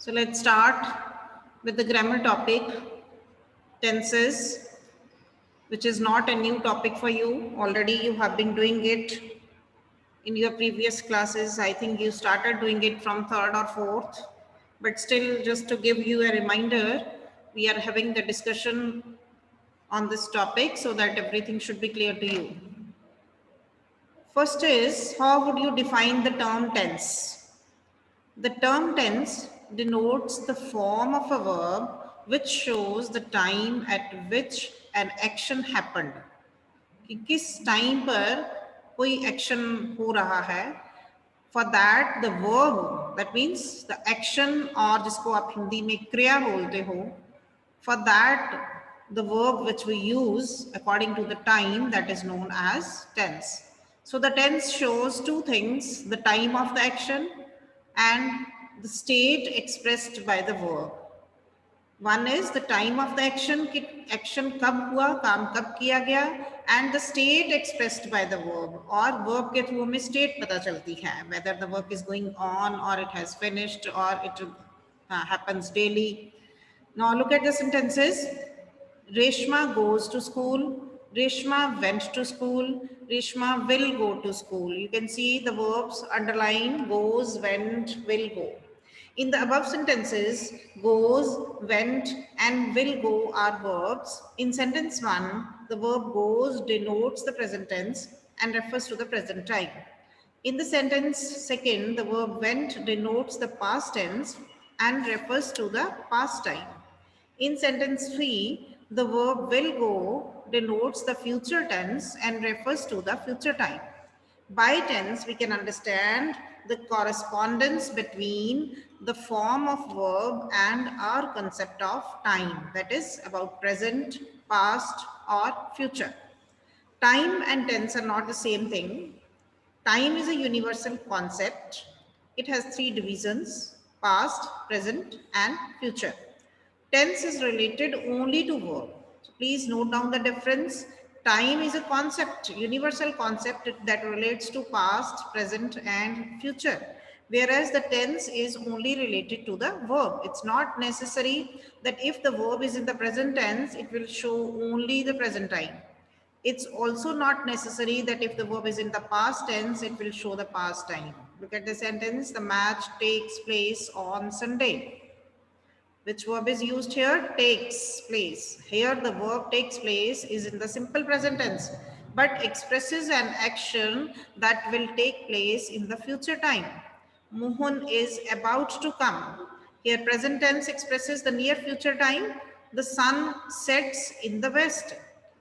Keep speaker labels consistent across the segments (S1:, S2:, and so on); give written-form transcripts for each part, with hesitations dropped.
S1: So let's start with the grammar topic, tenses, which is not a new topic for you. Already you have been doing it in your previous classes. I think you started doing it from third or fourth, but still just to give you a reminder, we are having the discussion on this topic so that everything should be clear to you. First is, how would you define the term tense? The term tense denotes the form of a verb which shows the time at which an action happened. कि किस time पर कोई action हो रहा है. For that the verb, that means the action, और जिसको आप हिंदी में क्रिया बोलते हो, for that the verb which we use according to the time, that is known as tense. So the tense shows two things: the time of the action and the state expressed by the verb. One is the time of the action, कि action कब हुआ, काम कब किया गया, and the state expressed by the verb, और verb के through हमें state पता चलती है, whether the work is going on or it has finished or it happens daily. Now look at the sentences. Reshma goes to school. Reshma went to school. Reshma will go to school. You can see the verbs underline: goes, went, will go. In the above sentences, goes, went, and will go are verbs. In sentence 1, the verb goes denotes the present tense and refers to the present time. In the sentence 2, the verb went denotes the past tense and refers to the past time. In sentence 3, the verb will go denotes the future tense and refers to the future time. By tense, we can understand the correspondence between the form of verb and our concept of time, that is about present, past, or future. Time and tense are not the same thing. Time is a universal concept. It has three divisions: past, present, and future. Tense is related only to verb. So please note down the difference. Time is a concept, universal concept that relates to past, present, and future. Whereas the tense is only related to the verb. It's not necessary that if the verb is in the present tense, it will show only the present time. It's also not necessary that if the verb is in the past tense, it will show the past time. Look at the sentence: the match takes place on Sunday. Which verb is used here? Takes place. Here the verb takes place is in the simple present tense, but expresses an action that will take place in the future time. Mohan is about to come. Here present tense expresses the near future time. The sun sets in the west.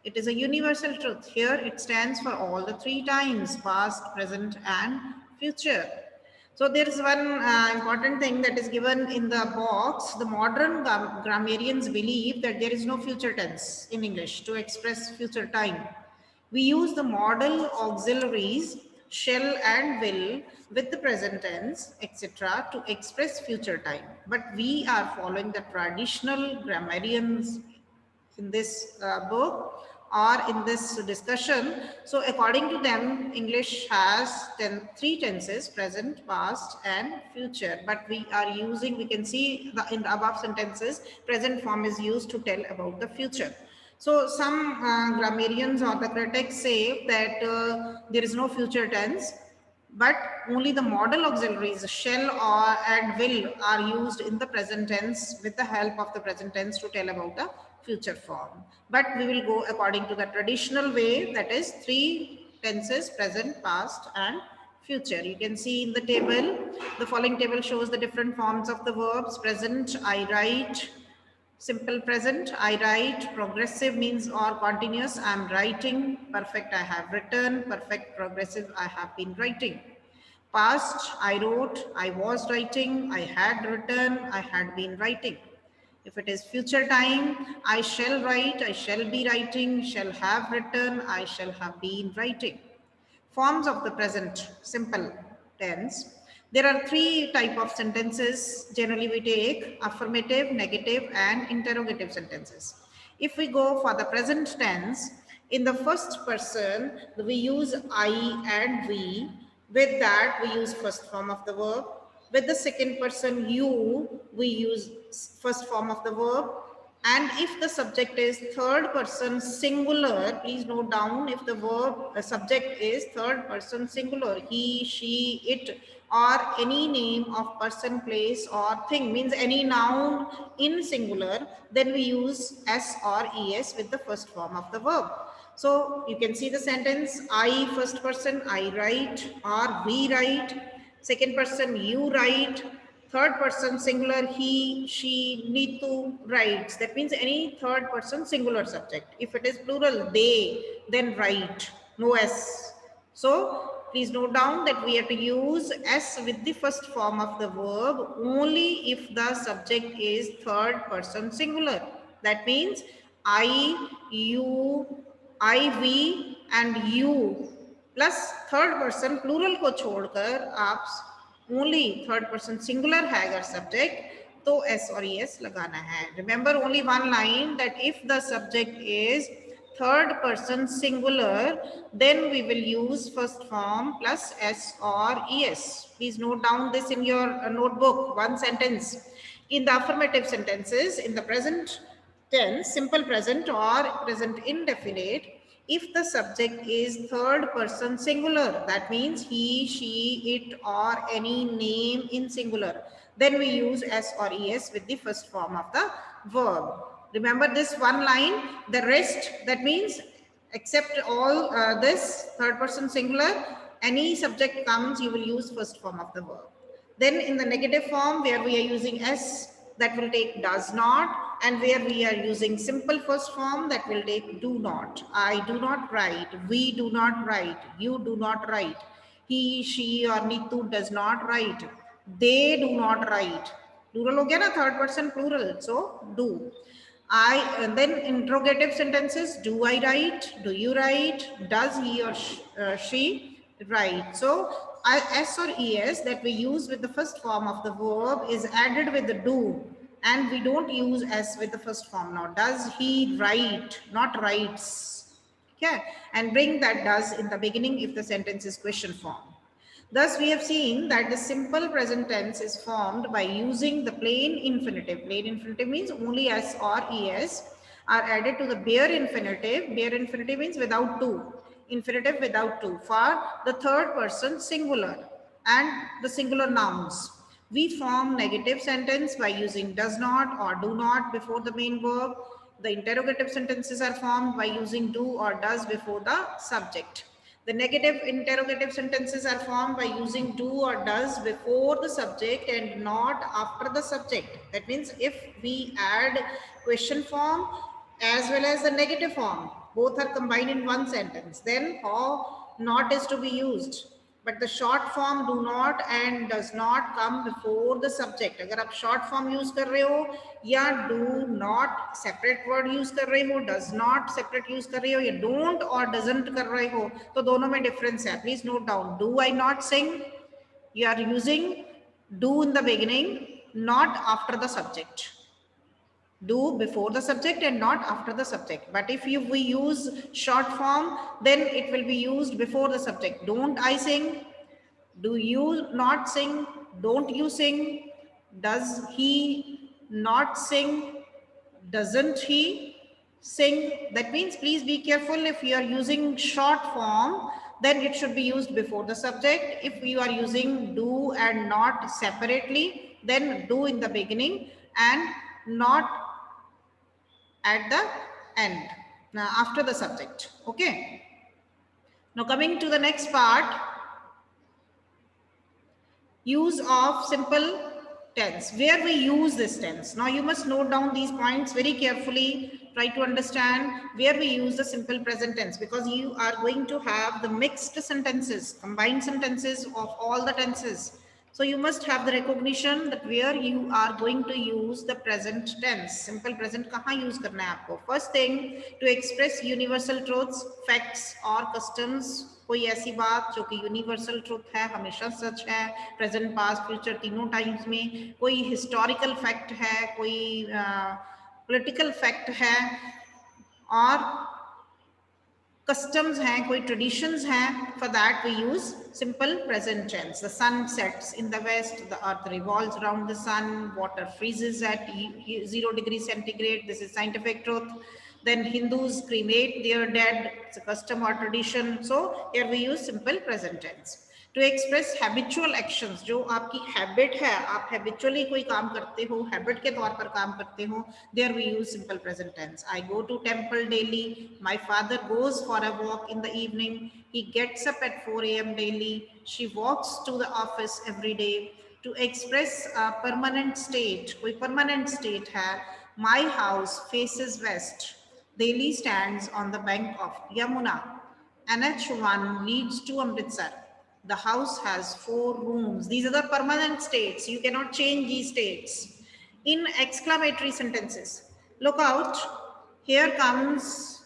S1: It is a universal truth. Here it stands for all the three times: past, present, and future. So there is one important thing that is given in the box. The modern grammarians believe that there is no future tense in English to express future time. We use the modal auxiliaries shall and will with the present tense, etc., to express future time. But we are following the traditional grammarians in this book or in this discussion. So according to them, English has three tenses: present, past, and future. But we are using, we can see in the above sentences, present form is used to tell about the future. So some grammarians or the critics say that there is no future tense, but only the modal auxiliaries shall or and will are used in the present tense with the help of the present tense to tell about the future form. But we will go according to the traditional way, that is three tenses: present, past, and future. You can see in the table, the following table shows the different forms of the verbs. Present, I write. Simple present, I write. Progressive means or continuous, I am writing. Perfect, I have written. Perfect progressive, I have been writing. Past, I wrote, I was writing, I had written, I had been writing. If it is future time, I shall write, I shall be writing, shall have written, I shall have been writing. Forms of the present simple tense. There are three type of sentences generally we take: affirmative, negative, and interrogative sentences. If we go for the present tense, in the first person, we use I and we. With that, we use first form of the verb. With the second person you, we use first form of the verb. And if the subject is third person singular, please note down, if the verb subject is third person singular, he, she, it, or any name of person, place, or thing, means any noun in singular, then we use s or es with the first form of the verb. So you can see the sentence, I first person, I write, or we write. Second person you write. Third person singular, he, she, Neetu writes. That means any third person singular subject. If it is plural, they, then write. No s. So please note down that we have to use s with the first form of the verb only if the subject is third person singular. That means I, you, I, we and you plus third person plural को छोड़कर आप only third person singular है अगर subject तो S और S लगाना है. Remember only one line that if the subject is third person singular, then we will use first form plus s or es. Please note down this in your notebook. One sentence. In the affirmative sentences, in the present tense, simple present or present indefinite, if the subject is third person singular, that means he, she, it, or any name in singular, then we use s or es with the first form of the verb. Remember this one line. The rest, that means except all this third person singular, any subject comes, you will use first form of the verb. Then in the negative form, where we are using s, that will take does not, and where we are using simple first form, that will take do not. I do not write, we do not write, you do not write, he, she or Neetu does not write, they do not write. Plural ho gaya na, third person plural, so do. I, and then interrogative sentences, do I write, do you write, does he or she write. So s or es that we use with the first form of the verb is added with the do, and we don't use s with the first form. Now does he write, not writes. Okay, and bring that does in the beginning if the sentence is question form. Thus, we have seen that the simple present tense is formed by using the plain infinitive. Plain infinitive means only s or es are added to the bare infinitive. Bare infinitive means without to. Infinitive without to for the third person singular and the singular nouns. We form negative sentence by using does not or do not before the main verb. The interrogative sentences are formed by using do or does before the subject. The negative interrogative sentences are formed by using do or does before the subject and not after the subject. That means if we add question form as well as the negative form, both are combined in one sentence, then how not is to be used. But the short form do not and does not come before the subject. अगर आप short form use कर रहे हो या do not separate word use कर रहे हो, does not separate use कर रहे हो या don't or doesn't कर रहे हो, तो दोनों में difference है. Please note down. Do I not sing? You are using do in the beginning, not after the subject. Do before the subject and not after the subject. But if we use short form, then it will be used before the subject. Don't I sing? Do you not sing? Don't you sing? Does he not sing? Doesn't he sing? That means please be careful. If you are using short form, then it should be used before the subject. If you are using do and not separately, then do in the beginning and not at the end, after the subject. Okay. Now coming to the next part, use of simple tense, where we use this tense. Now you must note down these points very carefully. Try to understand where we use the simple present tense, because you are going to have the mixed sentences, combined sentences of all the tenses. So you must have the recognition that where you are going to use the present tense. Simple present kahan use karna hai aapko. First thing, to express universal truths, facts or customs. कोई ऐसी बात जो कि universal truth है, हमेशा सच है, present past future तीनों times में. कोई हिस्टोरिकल फैक्ट है, कोई पॉलिटिकल फैक्ट है, और customs हैं, कोई traditions हैं, for that we use simple present tense. The sun sets in the west, the earth revolves around the sun, water freezes at 0 degrees centigrade. This is scientific truth. Then Hindus cremate their dead. It's a custom or tradition. So here we use simple present tense. To express habitual actions, जो आपकी habit है, आप habitually कोई काम करते हो, habit के तौर पर काम करते हो, there we use simple present tense. I go to temple daily. My father goes for a walk in the evening. He gets up at 4 a.m. daily. She walks to the office every day. To express a permanent state, कोई permanent state है, my house faces west. Delhi stands on the bank of Yamuna. NH1 leads to Amritsar. The house has 4 rooms. These are the permanent states. You cannot change these states. In exclamatory sentences, look out, here comes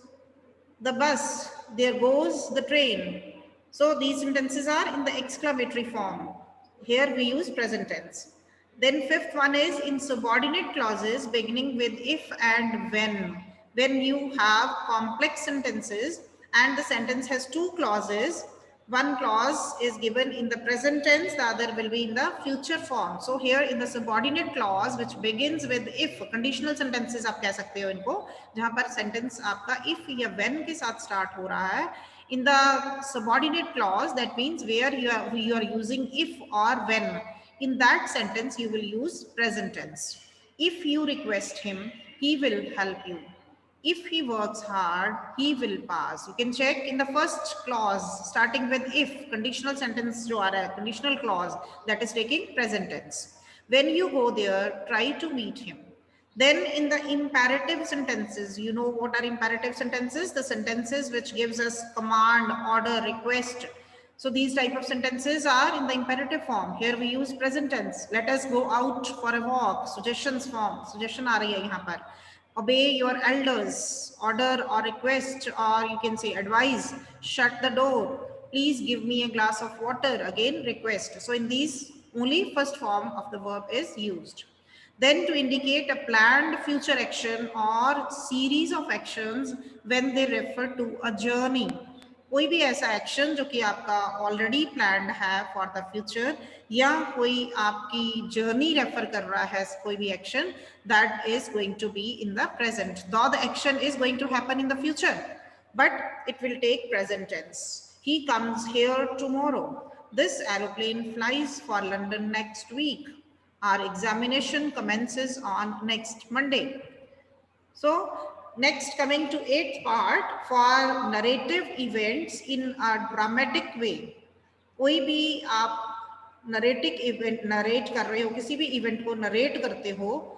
S1: the bus, there goes the train. So these sentences are in the exclamatory form. Here we use present tense. Then fifth one is in subordinate clauses beginning with if and when. When you have complex sentences and the sentence has 2 clauses, one clause is given in the present tense, the other will be in the future form. So here in the subordinate clause which begins with if, conditional sentences आप कह सकते हो इनको, जहां पर sentence आपका if या when के साथ start हो रहा है. In the subordinate clause, that means where you are using if or when. In that sentence you will use present tense. If you request him, he will help you. If he works hard, he will pass. You can check in the first clause starting with if, conditional sentence jo aa raha hai, conditional clause that is taking present tense. When you go there, try to meet him. Then in the imperative sentences, you know what are imperative sentences? The sentences which gives us command, order, request. So these type of sentences are in the imperative form. Here we use present tense. Let us go out for a walk. Suggestions form. Suggestion aa rahi hai yahan par. Obey your elders, order or request, or you can say advise, shut the door, please give me a glass of water, again request. So in these only first form of the verb is used. Then to indicate a planned future action or series of actions when they refer to a journey. कोई भी ऐसा action जो कि आपका already planned है for the future या कोई आपकी जर्नी रेफर कर रहा है कोई भी action that is going to be in the present, though the action is going to happen in the future, but it will take present tense. He comes here tomorrow. This aeroplane flies for London next week. Our examination commences on next Monday. So next, coming to 8th part, for narrative events in a dramatic way. कोई भी आप narrative event narrate कर रहे हो, किसी भी event को narrate करते हो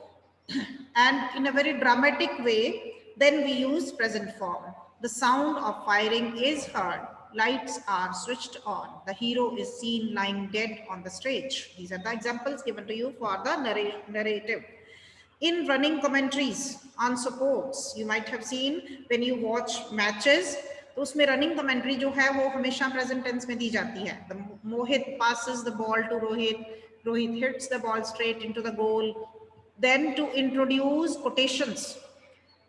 S1: and in a very dramatic way, then we use present form. The sound of firing is heard. Lights are switched on. The hero is seen lying dead on the stage. These are the examples given to you for the narrative. In running commentaries on sports, you might have seen when you watch matches, तो उसमें running commentary जो है वो हमेशा present tense में दी जाती है. मोहित passes the ball to Rohit. Rohit hits the ball straight into the goal. Then to introduce quotations,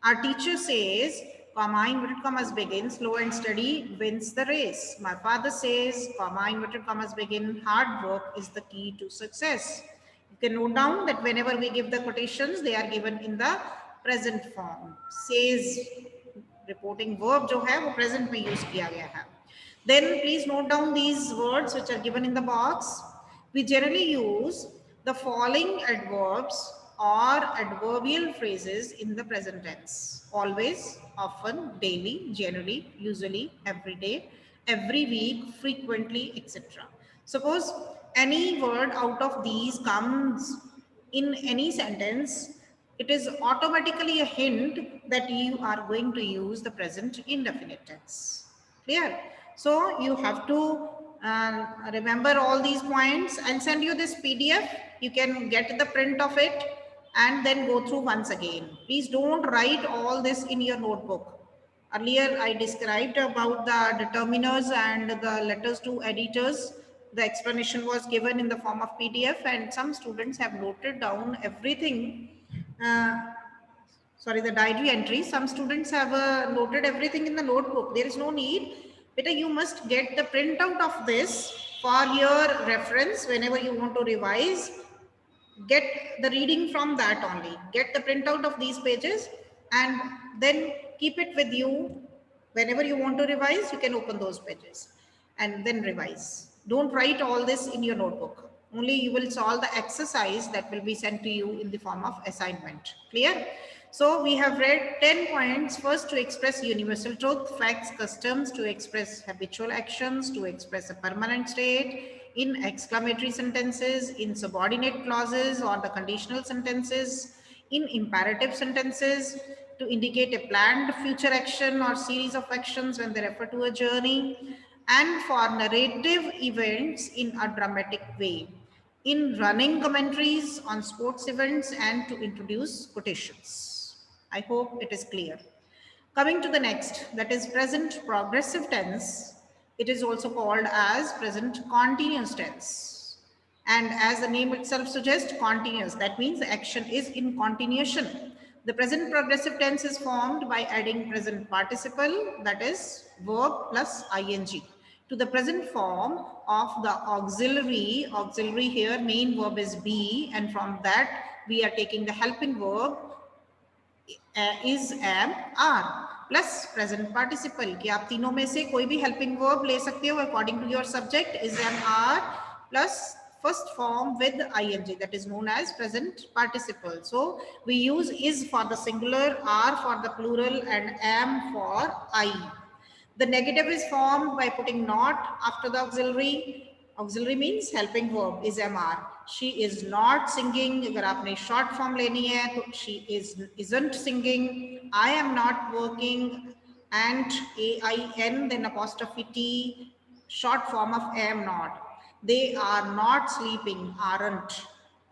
S1: our teacher says, comma inverted commas begin, slow and steady wins the race. My father says, comma inverted commas begin, hard work is the key to success. You can note down that whenever we give the quotations, they are given in the present form. Says reporting verb जो है वो present में use किया गया है. Then please note down these words which are given in the box. We generally use the following adverbs or adverbial phrases in the present tense: always, often, daily, generally, usually, every day, every week, frequently, etc. Suppose any word out of these comes in any sentence, it is automatically a hint that you are going to use the present indefinite tense. Clear? So you have to remember all these points. I'll send you this PDF. You can get the print of it and then go through once again. Please don't write all this in your notebook. Earlier, I described about the determiners and the letters to editors. The explanation was given in the form of PDF and some students have noted down everything. sorry, the diary entry. Some students have noted everything in the notebook. There is no need. Beta, you must get the printout of this for your reference whenever you want to revise. Get the reading from that only. Get the printout of these pages and then keep it with you. Whenever you want to revise, you can open those pages and then revise. Don't write all this in your notebook. Only you will solve the exercise that will be sent to you in the form of assignment. Clear? So we have read 10 points. First, to express universal truth, facts, customs, to express habitual actions, to express a permanent state, in exclamatory sentences, in subordinate clauses or the conditional sentences, in imperative sentences, to indicate a planned future action or series of actions when they refer to a journey, and for narrative events in a dramatic way, in running commentaries on sports events, and to introduce quotations. I hope it is clear. Coming to the next, that is present progressive tense. It is also called as present continuous tense. And as the name itself suggests, continuous, that means the action is in continuation. The present progressive tense is formed by adding present participle, that is verb plus ing, to the present form of the auxiliary. Auxiliary here, main verb is be, and from that we are taking the helping verb is, am, are plus present participle कि आप तीनों में से कोई भी helping verb ले सकते हो according to your subject. Is, am, are plus first form with ing, that is known as present participle. So we use is for the singular, are for the plural, and am for I. The negative is formed by putting not after the auxiliary. Auxiliary means helping verb is mr. She is not singing. अगर आपने short form लेनी है तो she isn't singing. I am not working, and ain then apostrophe t, short form of am not. They are not sleeping, aren't.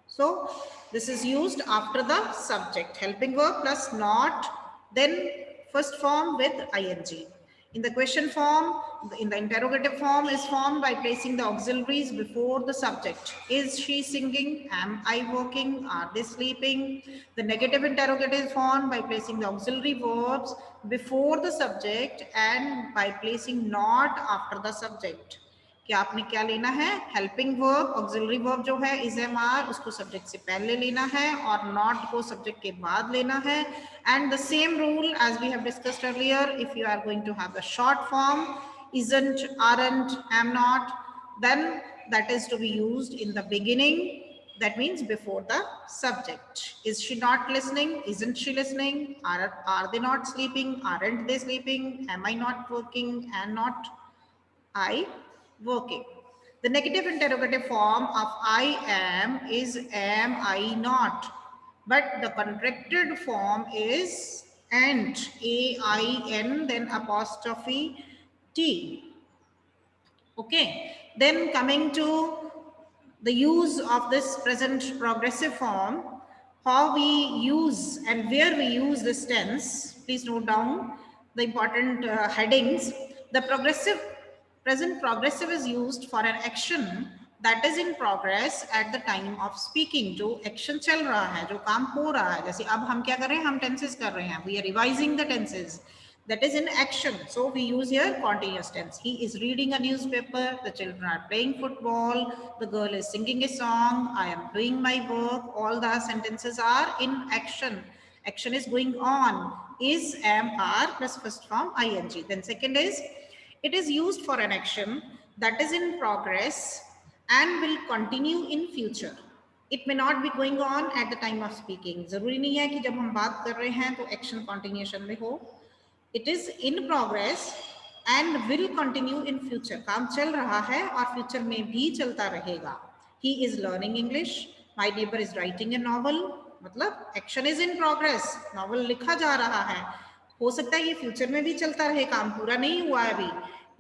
S1: So this is used after the subject, helping verb plus not, then first form with ing. In the question form, in the interrogative form is formed by placing the auxiliaries before the subject. Is she singing? Am I working? Are they sleeping? The negative interrogative is formed by placing the auxiliary verbs before the subject and by placing not after the subject. कि आपने क्या लेना है, helping verb, auxiliary verb जो है is, am, are, उसको subject से पहले लेना है और नॉट को सब्जेक्ट के बाद लेना है. And the same rule as we have discussed earlier, if you are going to have the short form isn't, aren't, am not, then that is to be used in the beginning. That means before the subject. Is she not listening? Isn't she listening? Are they not sleeping? Aren't they sleeping? Am I not working? And not I working. The negative interrogative form of I am is am I not, but the contracted form is and, ain, then apostrophe t. Okay, then coming to the use of this present progressive form, how we use and where we use this tense. Please note down the important headings. The present progressive is used for an action that is in progress at the time of speaking. जो action चल रहा है, जो काम हो रहा है, जैसे अब हम क्या कर रहे हैं, हम tenses कर रहे हैं, we are revising the tenses. That is in action. So we use here continuous tense. He is reading a newspaper. The children are playing football. The girl is singing a song. I am doing my work. All the sentences are in action. Action is going on. Is, am, are plus first form ing. Then second is, it is used for an action that is in progress and will continue in future. It may not be going on at the time of speaking. जरूरी नहीं है कि जब हम बात कर रहे हैं तो action continuation में हो. It is in progress and will continue in future. काम चल रहा है और future में भी चलता रहेगा. He is learning English. My neighbor is writing a novel. मतलब action is in progress. Novel लिखा जा रहा है. हो सकता है ये फ्यूचर में भी चलता रहे, काम पूरा नहीं हुआ है अभी,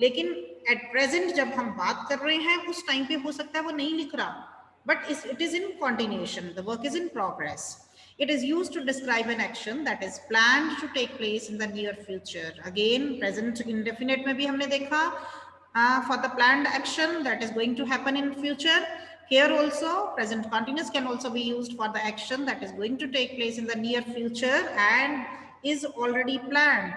S1: लेकिन एट प्रेजेंट जब हम बात कर रहे हैं उस टाइम पे हो सकता है वो नहीं लिख रहा, but it is in continuation. The work is in progress. It is used to describe an action that is planned to take place in the near future. Again, present indefinite में भी हमने देखा for the planned action that is going to happen in future. Here also, present continuous can also be used for the action that is going to take place in the near future and is already planned.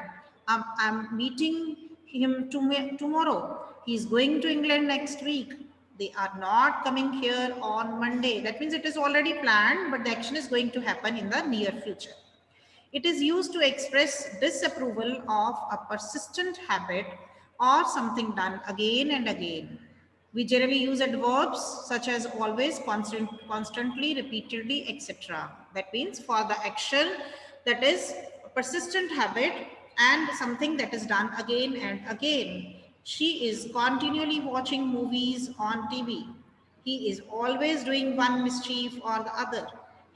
S1: I'm meeting him tomorrow. He's going to England next week. They are not coming here on Monday. That means it is already planned, but the action is going to happen in the near future. It is used to express disapproval of a persistent habit or something done again and again. We generally use adverbs such as always, constantly, repeatedly, etc. That means for the action that is a persistent habit and something that is done again and again. She is continually watching movies on TV. He is always doing one mischief or the other.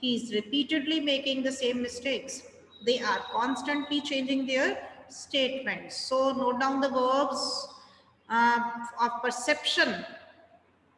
S1: He is repeatedly making the same mistakes. They are constantly changing their statements. So note down the verbs of perception,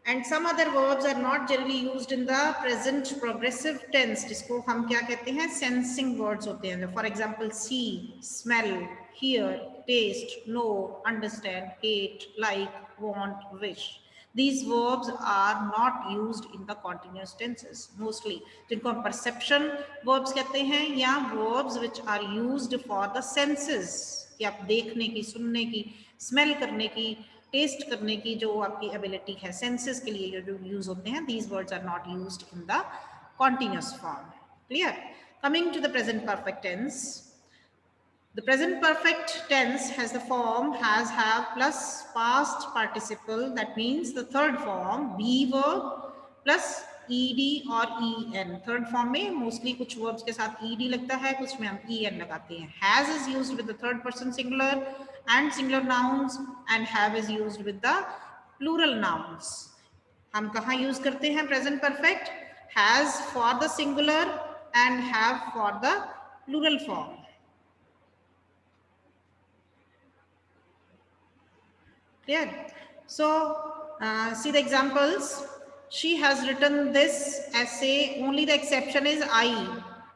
S1: and some other verbs are not generally used in the present progressive tense, जिसको हम क्या कहते हैं, sensing words होते हैं. For example, see, smell, hear, taste, know, understand, hate, like, want, wish. These verbs are not used in the continuous tenses mostly, जिनको हम perception verbs कहते हैं, या verbs which are used for the senses, कि आप देखने की, सुनने की, स्मेल करने की, टेस्ट करने की जो आपकी एबिलिटी है, सेंसेस के लिए जो यूज होते हैं, these words are not used in the continuous form. Clear? Coming to the present perfect tense. The present perfect tense has the form has, have plus past participle. That means the third form be verb plus ed और en. Third form में mostly कुछ verbs के साथ ed लगता है, कुछ में हम en लगाते हैं. has is used with the third person singular and singular nouns and have is used with the plural nouns. हम कहाँ यूज करते हैं present perfect? has for the singular and have for the plural form. Clear? So, see the examples. She has written this essay. Only the exception is I.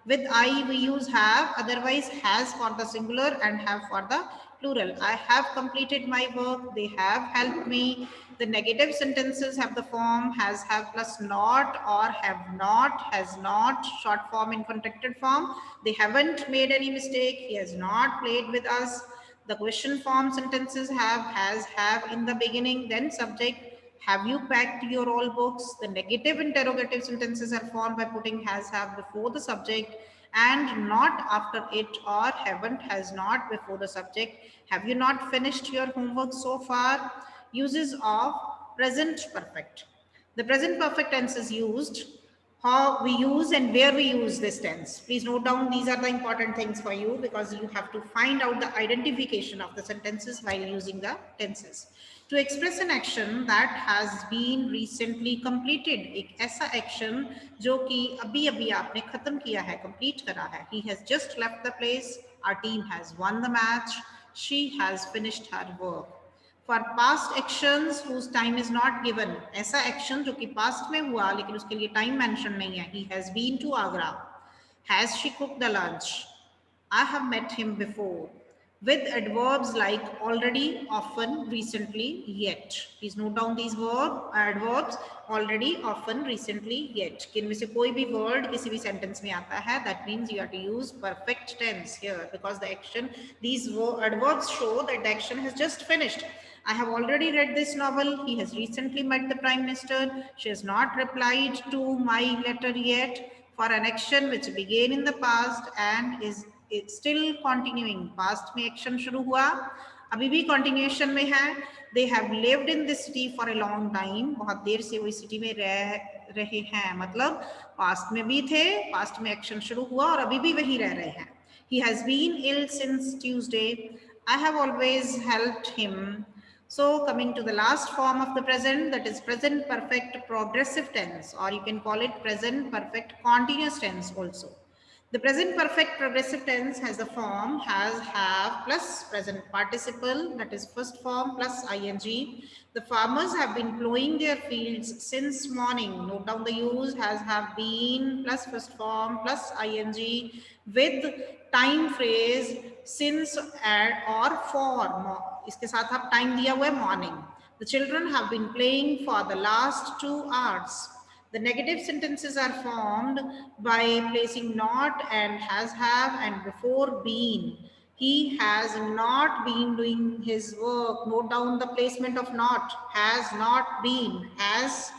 S1: With I we use have, otherwise has for the singular and have for the plural. I have completed my work. They have helped me. The negative sentences have the form has, have plus not, or have not, has not, short form in contracted form. They haven't made any mistake. He has not played with us. The question form sentences have, has, have in the beginning, then subject. Have you packed your all books? The negative interrogative sentences are formed by putting has, have before the subject and not after it, or haven't, has not before the subject. Have you not finished your homework so far? Uses of present perfect. The present perfect tense is used, how we use and where we use this tense. Please note down, these are the important things for you because you have to find out the identification of the sentences while using the tenses. To express an action that has been recently completed, एक ऐसा action जो कि अभी अभी आपने खत्म किया है, complete करा है. He has just left the place. Our team has won the match. She has finished her work. For past actions whose time is not given, ऐसा action जो कि past में हुआ लेकिन उसके लिए time mention नहीं है. He has been to Agra. Has she cooked the lunch? I have met him before. With adverbs like already, often, recently, yet. Please note down these adverbs already, often, recently, yet. कि इनमें से कोई भी word किसी भी sentence में आता है, that means you have to use perfect tense here because the action, these adverbs show that the action has just finished. I have already read this novel. He has recently met the Prime Minister. She has not replied to my letter yet. For an action which began in the past and is still continuing. Past में action शुरू हुआ, अभी भी continuation में है. They have lived in this city for a long time. बहुत देर से वो इस city में रहे हैं. मतलब past में भी थे, past में action शुरू हुआ और अभी भी वहीं रह रहे हैं. He has been ill since Tuesday. I have always helped him. So coming to the last form of the present, that is present perfect progressive tense, or you can call it present perfect continuous tense also. The present perfect progressive tense has the form has, have plus present participle, that is first form plus ing. The farmers have been plowing their fields since morning. Note down the use has, have been plus first form plus ing with time phrase since or for. इसके साथ आप time दिया हुआ है morning. The children have been playing for the last 2 hours. The negative sentences are formed by placing not and has have and before been. He has not been doing his work. Note down the placement of not. Has not been. Has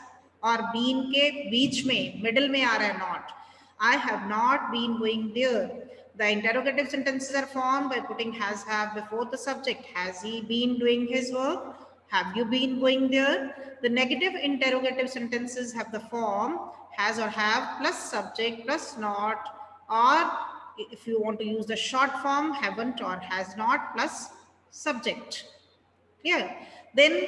S1: और been के बीच में middle में आ रहा है not. I have not been going there. The interrogative sentences are formed by putting has have before the subject. Has he been doing his work? Have you been going there? The negative interrogative sentences have the form has or have plus subject plus not, or if you want to use the short form, haven't or has not plus subject. Clear? Then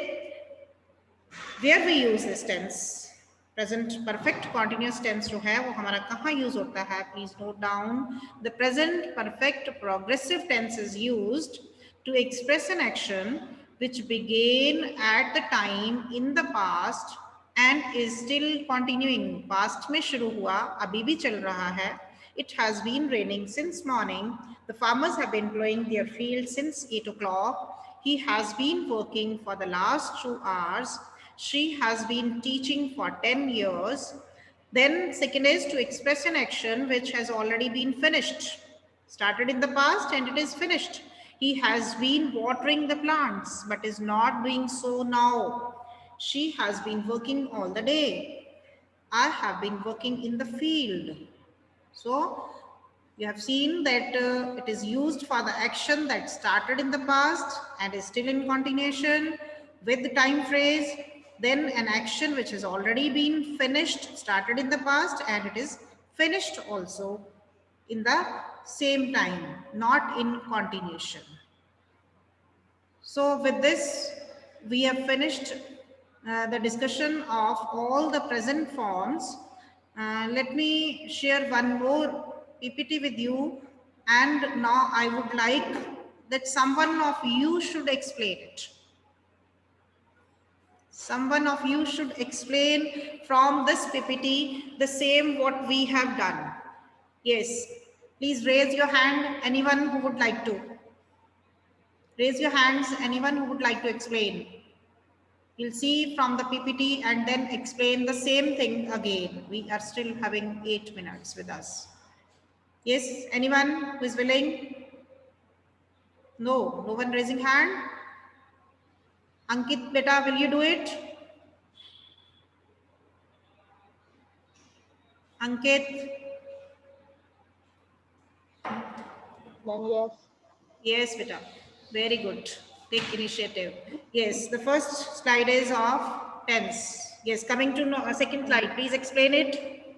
S1: where we use this tense, present perfect continuous tense जो है वो हमारा कहाँ use होता है? Please note down. The present perfect progressive tense is used to express an action which began at the time in the past and is still continuing. Past में शुरू हुआ, अभी भी चल रहा है. It has been raining since morning. The farmers have been plowing their fields since 8 o'clock. He has been working for the last 2 hours. She has been teaching for 10 years. Then second is to express an action which has already been finished. Started in the past and it is finished. He has been watering the plants but is not doing so now. She has been working all the day. I have been working in the field. So you have seen that it is used for the action that started in the past and is still in continuation with the time phrase. Then an action which has already been finished, started in the past and it is finished also in the same time, not in continuation. So with this, we have finished the discussion of all the present forms. Let me share one more PPT with you. And now I would like that someone of you should explain it. Someone of you should explain from this PPT the same what we have done. Yes, please raise your hand, anyone who would like to. Raise your hands, anyone who would like to explain. You'll see from the PPT and then explain the same thing again. We are still having 8 minutes with us. Yes, anyone who is willing? No, no one raising hand? Ankit, beta, will you do it? Ankit?
S2: Yes.
S1: Yes, beta. Very good. Take initiative. Yes, the first slide is of tense. Yes, coming to second slide. Please explain it.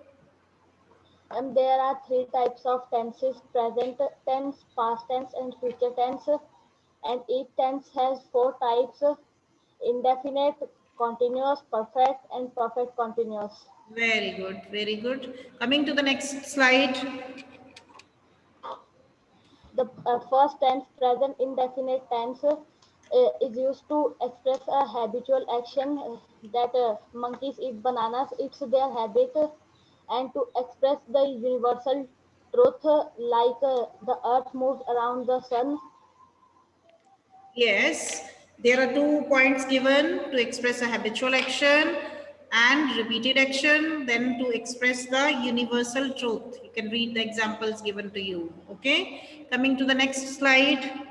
S2: And there are 3 types of tenses: present tense, past tense, and future tense. And each tense has 4 types: indefinite, continuous, perfect, and perfect continuous.
S1: Very good, very good. Coming to the next slide.
S2: The first tense, present indefinite tense, is used to express a habitual action that monkeys eat bananas. It's their habit, and to express the universal truth, like the earth moves around the sun.
S1: Yes, there are 2 points given to express a habitual action and repeated action, then to express the universal truth. You can read the examples given to you. Okay, coming to the next slide.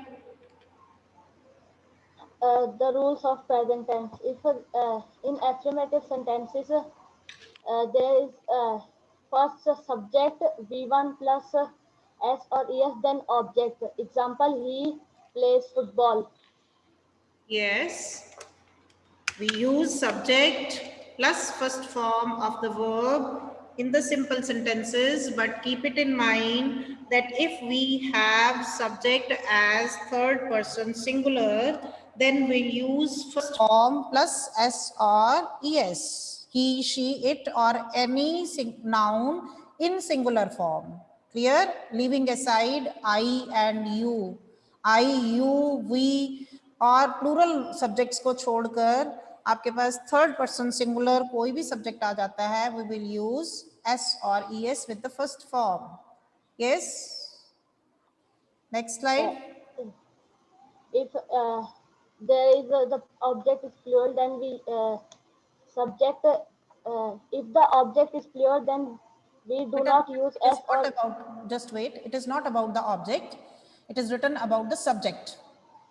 S2: The rules of present tense. If in affirmative sentences, there is first subject V1 plus S or ES, then object. Example: he plays football.
S1: Yes, we use subject plus first form of the verb in the simple sentences, but keep it in mind that if we have subject as third person singular, then we'll use first form plus S or ES. He, she, it, or any noun in singular form. Clear? Leaving aside I and you. I, you, we और plural subjects को छोड़कर आपके पास third person singular कोई भी subject आ जाता है, we will use S और E S with the first form. Yes, next slide.
S2: If there is the object is plural, then we subject. If the object is plural, then we do not use
S1: It is
S2: s
S1: not
S2: or
S1: about, just wait, it is not about the object, it is written about the subject.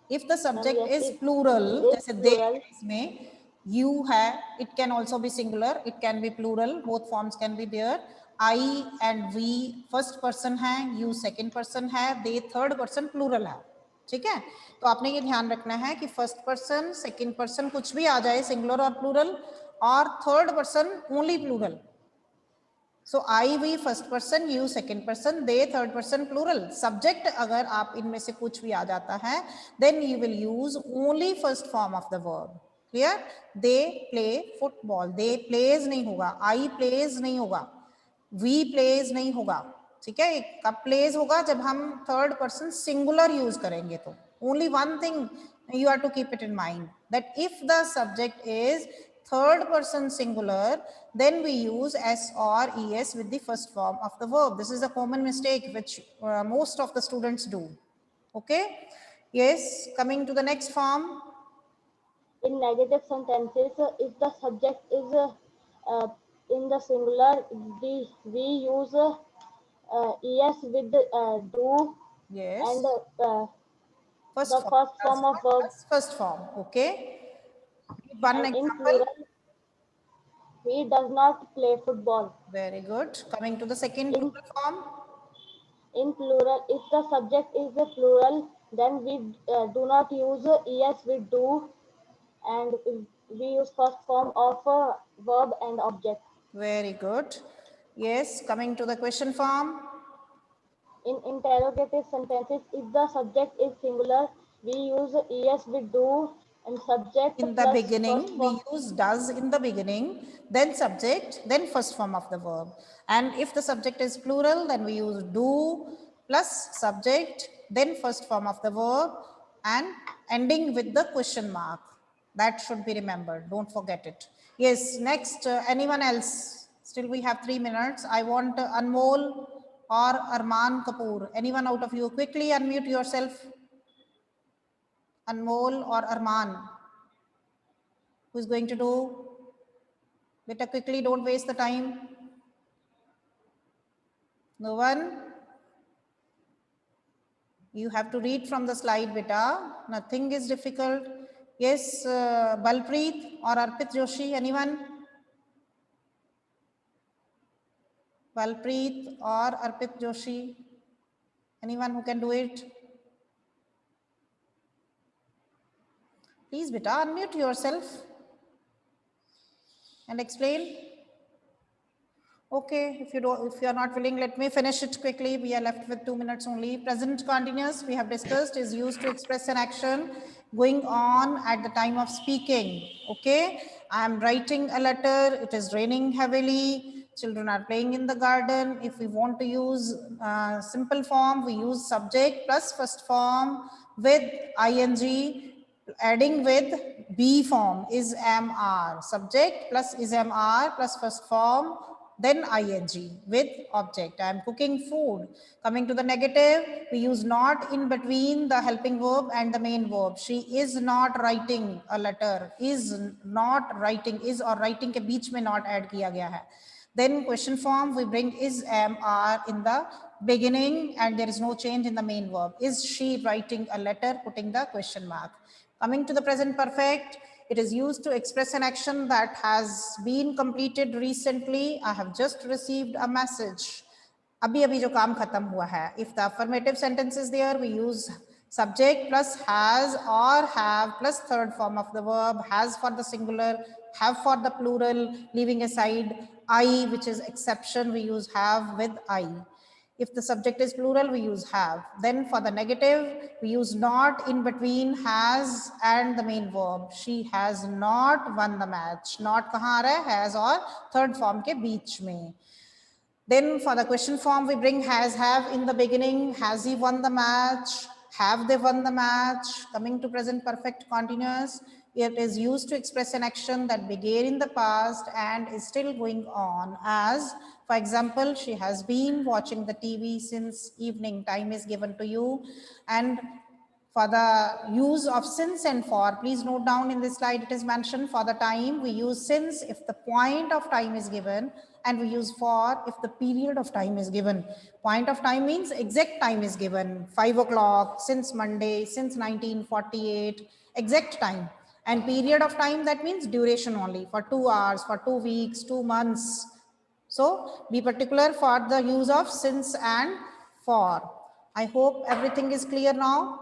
S1: If the subject
S2: yes,
S1: is
S2: if
S1: plural,
S2: is
S1: जैसे they
S2: plural.
S1: इसमें you है, it can also be singular, it can be plural, both forms can be there. I and we first person है, you second person है, they third person plural है. ठीक है, तो आपने ये ध्यान रखना है कि फर्स्ट पर्सन सेकंड पर्सन कुछ भी आ जाए, सिंगुलर और प्लूरल, और third person only plural. So I we first person, you second person, they third person plural. Subject अगर आप इनमें से कुछ भी आ जाता है, then you will use only first form of the verb. Clear? They play football, they plays नहीं होगा, आई प्लेज नहीं होगा, वी प्लेज नहीं होगा. ठीक है, कब प्लेज होगा? जब हम थर्ड पर्सन सिंगुलर यूज करेंगे. तो only one thing you have to keep it in mind, that if the subject is third person singular, then we use s or es with the first form of the verb. This is a common mistake which most of the students do. Okay, yes, coming to the next form.
S2: In negative sentences, if the subject is in the singular, we use es with do,
S1: Yes,
S2: and
S1: first
S2: the
S1: form
S2: first
S1: does
S2: form of
S1: not
S2: verb.
S1: plus first form. Okay, one
S2: And in
S1: example.
S2: plural, he does not play football.
S1: Very good. Coming to the second
S2: In
S1: plural form.
S2: plural, if the subject is a plural, then we do not use es with do, and we use first form of verb and object.
S1: Very good. Yes, coming to the question form.
S2: In interrogative sentences, if the subject is singular, we use es with do and subject
S1: In the
S2: plus first
S1: beginning,
S2: form.
S1: we use does in the beginning, then subject, then first form of the verb. And if the subject is plural, then we use do plus subject, then first form of the verb, and ending with the question mark. That should be remembered. Don't forget it. Yes, next, anyone else? Still we have 3 minutes. I want Anmol or Arman Kapoor. Anyone out of you? Quickly unmute yourself. Anmol or Arman. Who's going to do? Beta, quickly, don't waste the time. No one? You have to read from the slide, beta. Nothing is difficult. Yes, Balpreet or Arpit Joshi, anyone? Balpreet or Arpit Joshi? Anyone who can do it? Please, beta, unmute yourself and explain. Okay, if you are not willing, let me finish it quickly. We are left with 2 minutes only. Present continuous, we have discussed, is used to express an action going on at the time of speaking. Okay, I am writing a letter, it is raining heavily, children are playing in the garden. If we want to use simple form, we use subject plus first form with ing, adding with be form, is am are, subject plus is am are plus first form, then ing with object. I am cooking food. Coming to the negative, we use not in between the helping verb and the main verb. She is not writing a letter. Is not writing, is or writing के बीच में not add किया गया है. Then question form, we bring is, am, are in the beginning, and there is no change in the main verb. Is she writing a letter? Putting the question mark. Coming to the present perfect, it is used to express an action that has been completed recently. I have just received a message. Abhi abhi jo kaam khatam hua hai. If the affirmative sentence is there, we use subject plus has or have plus third form of the verb, has for the singular, have for the plural, leaving aside I, which is exception, we use have with I. If the subject is plural, we use have. Then for the negative, we use not in between has and the main verb. She has not won the match. Not kahan aa raha hai? Has or third form ke beech mein. Then for the question form, we bring has, have in the beginning. Has he won the match? Have they won the match? Coming to present perfect continuous, it is used to express an action that began in the past and is still going on. As, for example, she has been watching the TV since evening. Time is given to you. And For the use of since and for, please note down in this slide, it is mentioned for the time we use since if the point of time is given, and we use for if the period of time is given. Point of time means exact time is given, 5 o'clock, since Monday, since 1948, exact time. And period of time, that means duration only, for 2 hours, for 2 weeks, 2 months. So be particular for the use of since and for. I hope everything is clear now.